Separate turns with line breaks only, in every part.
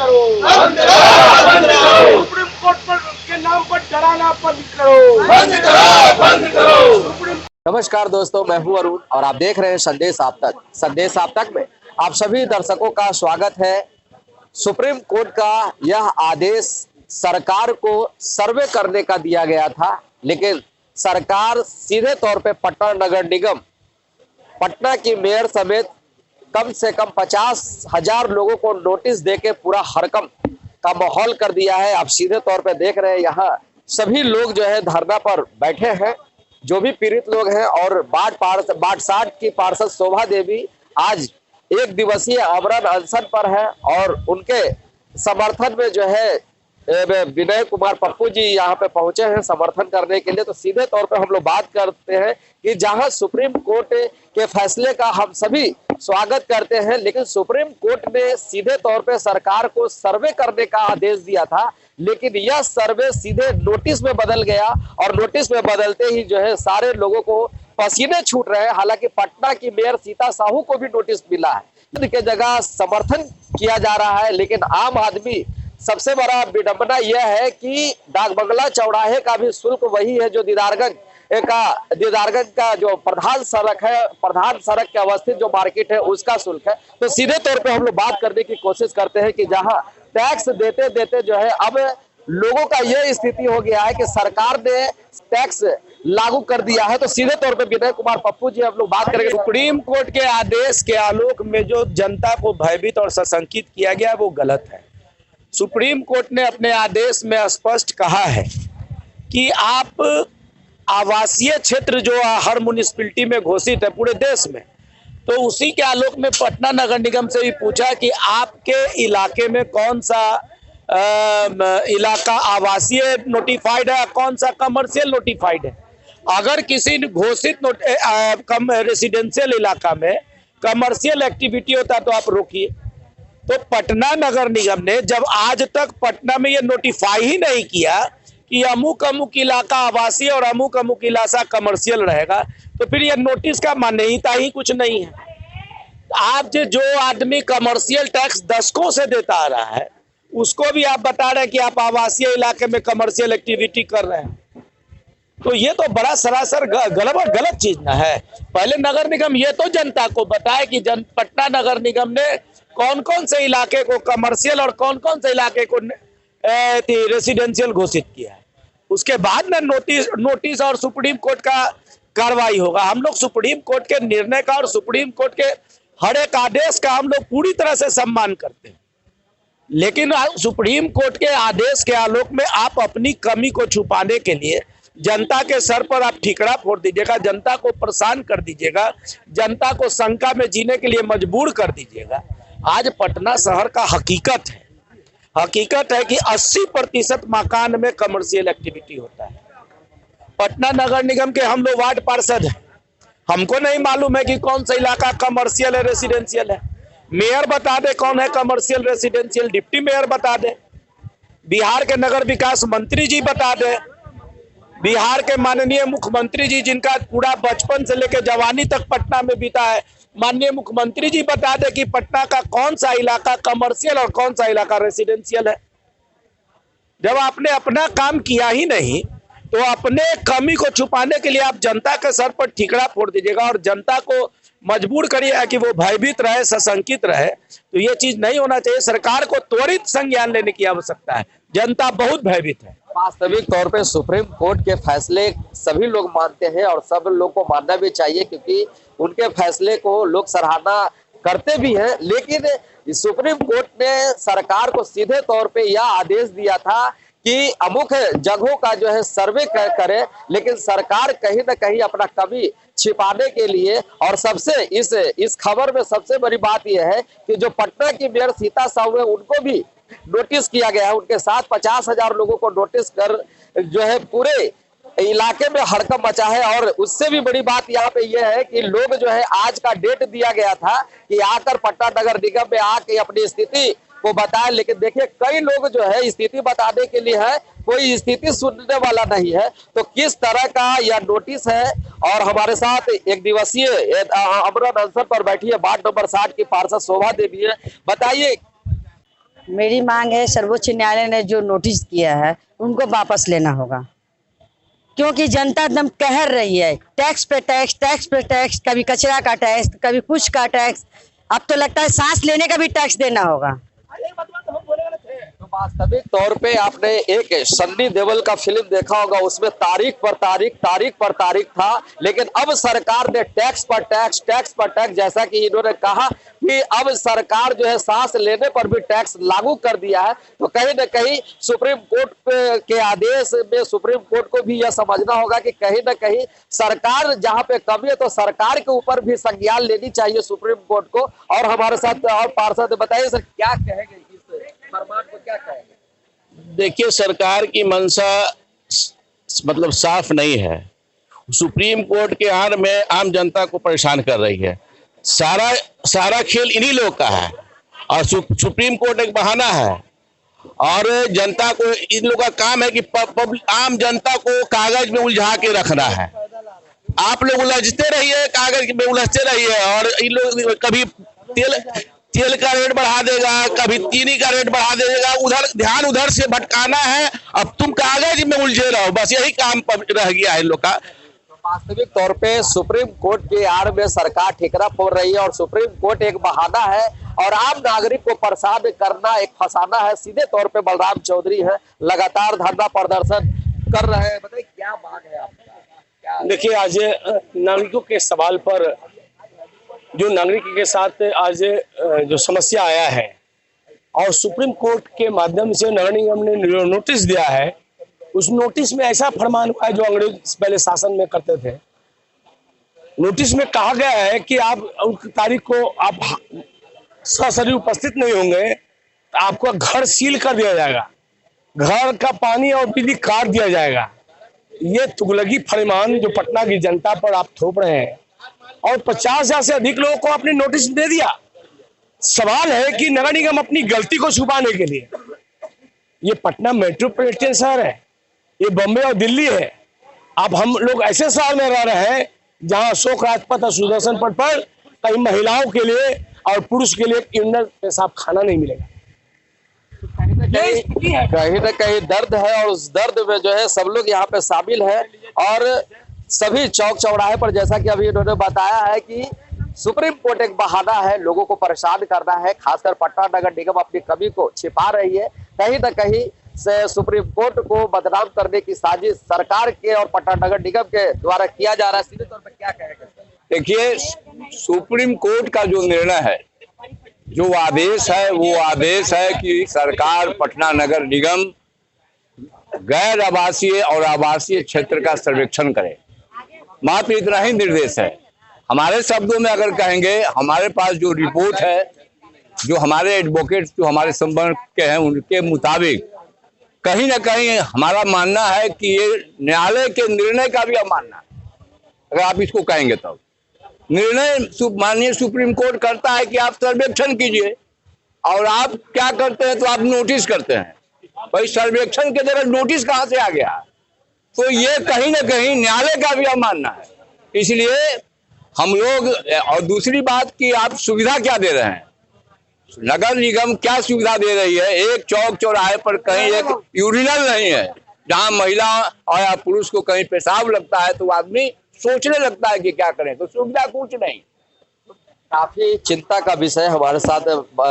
करो,
बंद करो, बंद करो।
सुप्रीम कोर्ट पर के नाम पर डराना बंद करो,
बंद करो, बंद करो।
सुप्रीम।
नमस्कार दोस्तों, मैं हूं अरुण और आप देख रहे हैं संदेश आप तक। संदेश आप तक में आप सभी दर्शकों का स्वागत है। सुप्रीम कोर्ट का यह आदेश सरकार को सर्वे करने का दिया गया था, लेकिन सरकार सीधे तौर पे पटना नगर निगम, पटना की मेयर समेत कम से कम 50,000 लोगों को नोटिस देके पूरा हड़कंप का माहौल कर दिया है। आप सीधे तौर पे देख रहे हैं, यहाँ सभी लोग जो है धरना पर बैठे हैं, जो भी पीड़ित लोग हैं। और बाढ़ की पार्षद शोभा देवी आज एक दिवसीय आमरण अनशन पर है और उनके समर्थन में जो है विनय कुमार पप्पू जी यहाँ पे पहुंचे हैं समर्थन करने के लिए। तो सीधे तौर पे हम लोग बात करते हैं कि जहां सुप्रीम कोर्ट के फैसले का हम सभी स्वागत करते हैं, लेकिन सुप्रीम कोर्ट ने सीधे तौर पे सरकार को सर्वे करने का आदेश दिया था, लेकिन यह सर्वे सीधे नोटिस में बदल गया और नोटिस में बदलते ही जो है सारे लोगों को पसीने छूट रहे हैं। हालांकि पटना की मेयर सीता साहू को भी नोटिस मिला है, इनके जगह समर्थन किया जा रहा है। लेकिन आम आदमी, सबसे बड़ा विडंबना यह है कि डाकबंगला चौराहे का भी शुल्क वही है जो दीदारगंज का जो प्रधान सड़क के अवस्थित जो मार्केट है उसका शुल्क है। तो सीधे तौर पे हम लोग बात करने की कोशिश करते हैं कि जहां टैक्स देते देते जो है अब लोगों का यह स्थिति हो गया है कि सरकार ने टैक्स लागू कर दिया है। तो सीधे तौर पे विनय कुमार पप्पू जी हम लोग बात करेंगे।
सुप्रीम कोर्ट के आदेश के आलोक में जो जनता को भयभीत और सशंकित किया गया वो गलत है। सुप्रीम कोर्ट ने अपने आदेश में स्पष्ट कहा है कि आप आवासीय क्षेत्र जो हर म्युनिसिपैलिटी में घोषित है पूरे देश में, तो उसी के आलोक में पटना नगर निगम से भी पूछा कि आपके इलाके में कौन सा इलाका आवासीय नोटिफाइड है, कौन सा कमर्शियल नोटिफाइड है। अगर किसी घोषित रेसिडेंशियल इलाका में कमर्शियल एक्टिविटी होता है तो आप रोकिए। तो पटना नगर निगम ने जब आज तक पटना में ये नोटिफाई ही नहीं किया कि अमुक अमुक इलाका आवासीय और अमुक अमुक इलाका कमर्शियल रहेगा, तो फिर ये नोटिस का मान्यता ही कुछ नहीं है। आप जो आदमी कमर्शियल टैक्स दशकों से देता आ रहा है उसको भी आप बता रहे हैं कि आप आवासीय इलाके में कमर्शियल एक्टिविटी कर रहे हैं, तो ये तो बड़ा सरासर गलत चीज ना है। पहले नगर निगम ये तो जनता को बताए कि पटना नगर निगम ने कौन कौन से इलाके को कमर्शियल और कौन कौन से इलाके को रेसिडेंशियल घोषित किया है। उसके बाद ना नोटिस और सुप्रीम कोर्ट का कार्रवाई होगा। हम लोग सुप्रीम कोर्ट के निर्णय का और सुप्रीम कोर्ट के हर एक आदेश का हम लोग पूरी तरह से सम्मान करते हैं, लेकिन सुप्रीम कोर्ट के आदेश के आलोक में आप अपनी कमी को छुपाने के लिए जनता के सर पर आप ठीकरा फोड़ दीजिएगा, जनता को परेशान कर दीजिएगा, जनता को शंका में जीने के लिए मजबूर कर दीजिएगा। आज पटना शहर का हकीकत है कि 80% मकान में कमर्शियल एक्टिविटी होता है। पटना नगर निगम के हम लोग वार्ड पार्षद हैं, हमको नहीं मालूम है कि कौन सा इलाका कमर्शियल है रेसिडेंशियल है। मेयर बता दे कौन है कमर्शियल रेसिडेंशियल, डिप्टी मेयर बता दे, बिहार के नगर विकास मंत्री जी बता दे, बिहार के माननीय मुख्यमंत्री जी जिनका पूरा बचपन से लेकर जवानी तक पटना में बीता है, माननीय मुख्यमंत्री जी बता दे कि पटना का कौन सा इलाका कमर्शियल और कौन सा इलाका रेसिडेंशियल है। जब आपने अपना काम किया ही नहीं तो अपने कमी को छुपाने के लिए आप जनता के सर पर ठीकरा फोड़ दीजिएगा और जनता को मजबूर करिएगा कि वो भयभीत रहे, सशंकित रहे। तो ये चीज नहीं होना चाहिए। सरकार को त्वरित संज्ञान लेने की आवश्यकता है, जनता बहुत भयभीत है।
वास्तविक तौर पे सुप्रीम कोर्ट के फैसले सभी लोग मानते हैं और सब लोग को मानना भी चाहिए, क्योंकि उनके फैसले को लोग सराहना करते भी हैं। लेकिन सुप्रीम कोर्ट ने सरकार को सीधे तौर पे यह आदेश दिया था कि अमुक जगहों का जो है सर्वे करे, लेकिन सरकार कहीं ना कहीं अपना कमी छिपाने के लिए, और सबसे इस खबर में सबसे बड़ी बात यह है कि जो पटना की मेयर सीता साहू है उनको भी नोटिस किया गया है। उनके साथ 50,000 लोगों को नोटिस कर जो है पूरे इलाके में हड़कंप मचा है। और उससे भी बड़ी बात यहाँ पे यह है कि लोग जो है आज का डेट दिया गया था कि आकर पटना नगर निगम में आके अपनी स्थिति को बताएं, लेकिन देखिए कई लोग जो है स्थिति बताने के लिए है, कोई स्थिति सुनने वाला नहीं है। तो किस तरह का यह नोटिस है। और हमारे साथ एक दिवसीय आमरण अनशन पर बैठी है वार्ड नंबर 60 की पार्षद शोभा देवी है। बताइए
मेरी मांग है सर्वोच्च न्यायालय ने जो नोटिस किया है उनको वापस लेना होगा, क्योंकि जनता एकदम कहर रही है। टैक्स पे टैक्स, टैक्स पे टैक्स, कभी कचरा का टैक्स, कभी कुछ का टैक्स। अब तो लगता है सांस लेने का भी टैक्स देना होगा।
तो वास्तविक तौर पे आपने एक सन्नी देओल का फिल्म देखा होगा, उसमें तारीख पर तारीख था, लेकिन अब सरकार ने टैक्स पर टैक्स, टैक्स पर टैक्स, जैसा कि इन्होंने कहा कि अब सरकार जो है सांस लेने पर भी टैक्स लागू कर दिया है। तो कहीं न कहीं सुप्रीम कोर्ट के आदेश में सुप्रीम कोर्ट को भी यह समझना होगा कि कहीं न कहीं सरकार जहां पे कमी है तो सरकार के ऊपर भी संज्ञान लेनी चाहिए सुप्रीम कोर्ट को। और हमारे साथ और पार्षद बताइए सर, क्या कहेंगे इस फरमान को, क्या कहेंगे?
देखिए, सरकार की मंशा मतलब साफ नहीं है। सुप्रीम कोर्ट के आड़ में आम जनता को परेशान कर रही है। सारा खेल इन्हीं लोग का है और सुप्रीम कोर्ट एक बहाना है और जनता को, इन लोगों का काम है कि आम जनता को कागज में उलझा के रखना है। आप लोग उलझते रहिए, कागज में उलझते रहिए और इन लोग कभी तेल का रेट बढ़ा देगा, कभी चीनी का रेट बढ़ा देगा, उधर ध्यान उधर से भटकाना है। अब तुम कागज में उलझे रहो, बस यही काम रह गया है इन लोग का।
वास्तविक तौर पे सुप्रीम कोर्ट के आड़ में सरकार ठिकरा फोड़ रही है और सुप्रीम कोर्ट एक बहाना है और आम नागरिक को परेशान करना एक फसाना है। सीधे तौर पे बलराम चौधरी है, लगातार धरना प्रदर्शन कर रहे हैं। बताइए क्या मांग है आपका?
देखिए, आज नागरिकों के सवाल पर जो नागरिक के साथ आज जो समस्या आया है और सुप्रीम कोर्ट के माध्यम से नगर निगम ने नोटिस दिया है, उस नोटिस में ऐसा फरमान हुआ है जो अंग्रेज पहले शासन में करते थे। नोटिस में कहा गया है कि आप उस तारीख को आप सशरीर उपस्थित नहीं होंगे तो आपका घर सील कर दिया जाएगा, घर का पानी और बिजली काट दिया जाएगा। ये तुगलकी फरमान जो पटना की जनता पर आप थोप रहे हैं और 50,000 से अधिक लोगों को आपने नोटिस दे दिया। सवाल है कि नगर निगम अपनी गलती को छुपाने के लिए, ये पटना मेट्रोपॉलिटन शहर है, ये बॉम्बे और दिल्ली है। अब हम लोग ऐसे शहर में रह रहे हैं जहां अशोक राजपथ और सुदर्शन पथ पर कहीं महिलाओं के लिए और पुरुष के लिए इंडल पेशाब खाना नहीं मिलेगा।
कहीं न कहीं दर्द है और उस दर्द में जो है सब लोग यहाँ पे शामिल है और सभी चौक चौराहे पर, जैसा कि अभी इन्होंने बताया है कि सुप्रीम कोर्ट एक बहाना है, लोगों को परेशान करना है। खासकर पटना नगर निगम अपनी कमी को छिपा रही है। कहीं न कहीं से सुप्रीम कोर्ट को बदनाम करने की साजिश सरकार के और पटना नगर निगम के द्वारा किया जा रहा है। सीधे तौर पर क्या कहेंगे?
देखिए, सुप्रीम कोर्ट का जो निर्णय है, जो आदेश है, वो आदेश है कि सरकार पटना नगर निगम गैर आवासीय और आवासीय क्षेत्र का सर्वेक्षण करे। मात्र इतना ही निर्देश है। हमारे शब्दों में अगर कहेंगे, हमारे पास जो रिपोर्ट है, जो हमारे एडवोकेट जो हमारे संपर्क के हैं, उनके मुताबिक कहीं ना कहीं हमारा मानना है कि ये न्यायालय के निर्णय का भी अवमानना है। अगर आप इसको कहेंगे तब निर्णय माननीय सुप्रीम कोर्ट करता है कि आप सर्वेक्षण कीजिए और आप क्या करते हैं, तो आप नोटिस करते हैं। भाई, सर्वेक्षण के जगह नोटिस कहाँ से आ गया? तो ये कहीं ना कहीं न्यायालय का भी अवमानना है। इसलिए हम लोग, और दूसरी बात कि आप सुविधा क्या दे रहे हैं, नगर निगम क्या सुविधा दे रही है? एक चौक चौराहे पर कहीं एक यूरिनल नहीं है जहां महिला और पुरुष को कहीं पेशाब लगता है तो आदमी सोचने लगता है कि क्या करें, तो सुविधा कुछ नहीं।
काफी चिंता का विषय। हमारे साथ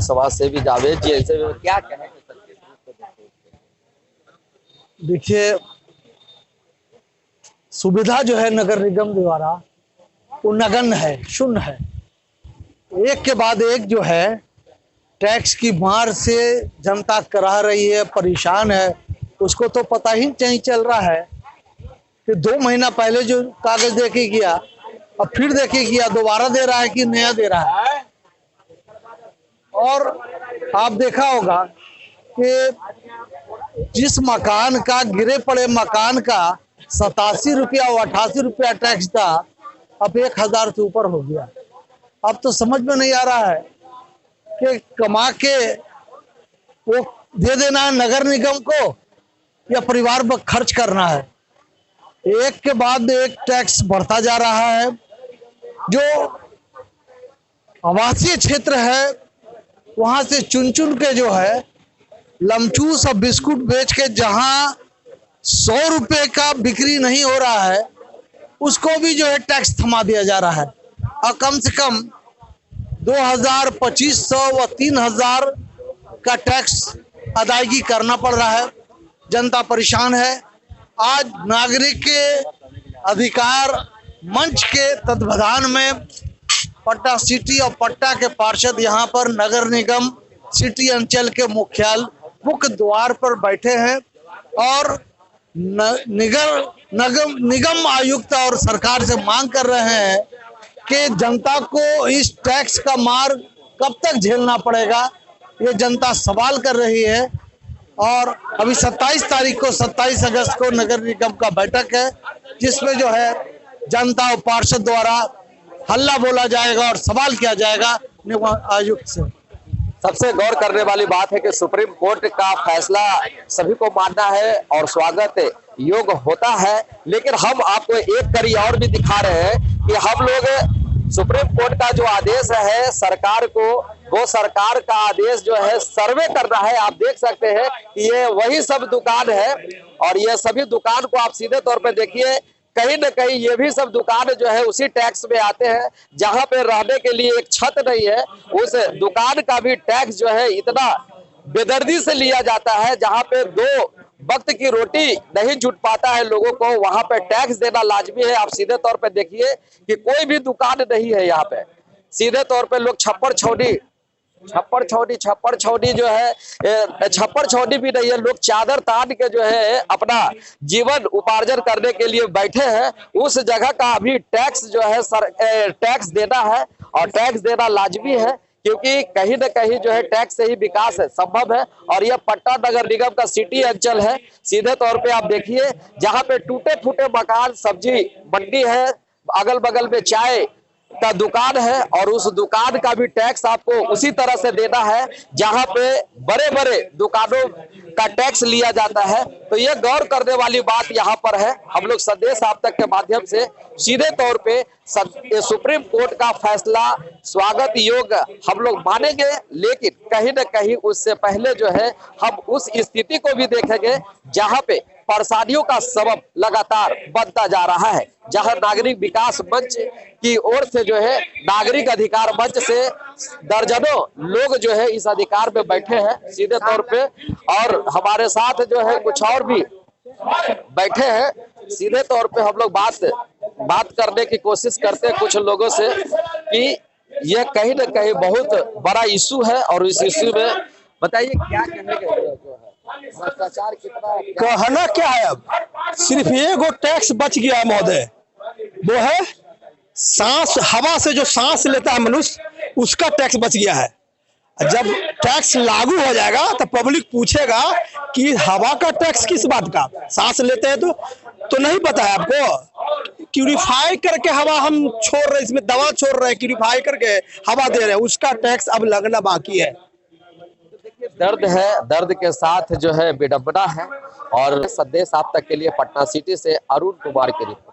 समाज सेवी जावेद जी, ऐसे क्या कहेंगे?
देखिए, सुविधा जो है नगर निगम द्वारा वो नगण्य है, शून्य है। एक के बाद एक जो है टैक्स की मार से जनता करा रही है, परेशान है। उसको तो पता ही नहीं चल रहा है कि 2 महीना पहले जो कागज दे के गया अब फिर दे के गया, दोबारा दे रहा है कि नया दे रहा है। और आप देखा होगा कि जिस मकान का, गिरे पड़े मकान का 87 रुपया और 88 रुपया टैक्स था, अब 1000 से ऊपर हो गया। अब तो समझ में नहीं आ रहा है कि कमा के वो दे देना है नगर निगम को या परिवार पर खर्च करना है। एक के बाद एक टैक्स बढ़ता जा रहा है। जो आवासीय क्षेत्र है वहां से चुन चुन के जो है लमचूस और बिस्कुट बेच के जहां 100 रुपए का बिक्री नहीं हो रहा है उसको भी जो है टैक्स थमा दिया जा रहा है और कम से कम 2000, 2500 व 3000 का टैक्स अदायगी करना पड़ रहा है। जनता परेशान है। आज नागरिक के अधिकार मंच के तत्वाधान में पटना सिटी और पटना के पार्षद यहाँ पर नगर निगम सिटी अंचल के मुख्य द्वार पर बैठे हैं और निगम आयुक्त और सरकार से मांग कर रहे हैं कि जनता को इस टैक्स का मार कब तक झेलना पड़ेगा, ये जनता सवाल कर रही है। और अभी 27 अगस्त को नगर निगम का बैठक है जिसमें जो है जनता और पार्षद द्वारा हल्ला बोला जाएगा और सवाल किया जाएगा निगम आयुक्त से।
सबसे गौर करने वाली बात है कि सुप्रीम कोर्ट का फैसला सभी को मानना है और स्वागत योग्य होता है, लेकिन हम आपको एक कड़ी और भी दिखा रहे हैं कि हम लोग सुप्रीम कोर्ट का जो आदेश है सरकार को, वो सरकार का आदेश जो है सर्वे करना है। आप देख सकते हैं कि ये वही सब दुकान है और ये सभी दुकान को आप सीधे तौर पे देखिए, कहीं न कहीं ये भी सब दुकान जो है उसी टैक्स में आते हैं। जहां पे रहने के लिए एक छत नहीं है उस दुकान का भी टैक्स जो है इतना बेदर्दी से लिया जाता है। जहां पे 2 वक्त की रोटी नहीं जुट पाता है लोगों को, वहां पे टैक्स देना लाजमी है। आप सीधे तौर पे देखिए कि कोई भी दुकान नहीं है यहाँ पे, सीधे तौर पे लोग छप्पर छौड़ी जो है, छप्पर छौड़ी भी नहीं है, लोग चादर तान के जो है अपना जीवन उपार्जन करने के लिए बैठे हैं। उस जगह का अभी टैक्स जो है टैक्स देना है और टैक्स देना लाजमी है, क्योंकि कहीं न कहीं जो है टैक्स से ही विकास संभव है। और यह पटना नगर निगम का सिटी अंचल है। सीधे तौर पे आप देखिए जहाँ पे टूटे फूटे मकान, सब्जी मंडी है, अगल बगल में चाय का दुकान है और उस दुकान का भी टैक्स आपको उसी तरह से देना है जहां पे बड़े बड़े दुकानों का टैक्स लिया जाता है। तो यह गौर करने वाली बात यहाँ पर है। हम लोग संदेश आप तक के माध्यम से सीधे तौर पे सुप्रीम कोर्ट का फैसला स्वागत योग्य हम लोग मानेंगे, लेकिन कहीं न कहीं उससे पहले जो है हम उस स्थिति को भी देखेंगे जहां पे परेशानियों का सबब लगातार बनता जा रहा है। जहां नागरिक विकास मंच की ओर से जो है नागरिक अधिकार मंच से दर्जनों लोग जो है इस अधिकार में बैठे हैं सीधे तौर पे, और हमारे साथ जो है कुछ और भी बैठे हैं। सीधे तौर पे हम लोग बात करने की कोशिश करते हैं कुछ लोगों से कि यह कहीं न कहीं बहुत बड़ा इशू है और इस इशू में बताइए क्या कहेंगे। भ्रष्टाचार कितना
कहना क्या है, अब सिर्फ एगो टैक्स बच गया है महोदय, वो है सांस, हवा से जो सांस लेता है मनुष्य उसका टैक्स बच गया है। जब टैक्स लागू हो जाएगा तो पब्लिक पूछेगा कि हवा का टैक्स किस बात का, सांस लेते हैं तो नहीं पता है आपको, क्यूरिफाई करके हवा हम छोड़ रहे हैं, इसमें दवा छोड़ रहे हैं, क्यूरिफाई करके हवा दे रहे हैं, उसका टैक्स अब लगना बाकी है।
दर्द है, दर्द के साथ जो है विडंबना है। और संदेश आप तक के लिए पटना सिटी से अरुण कुमार की रिपोर्ट।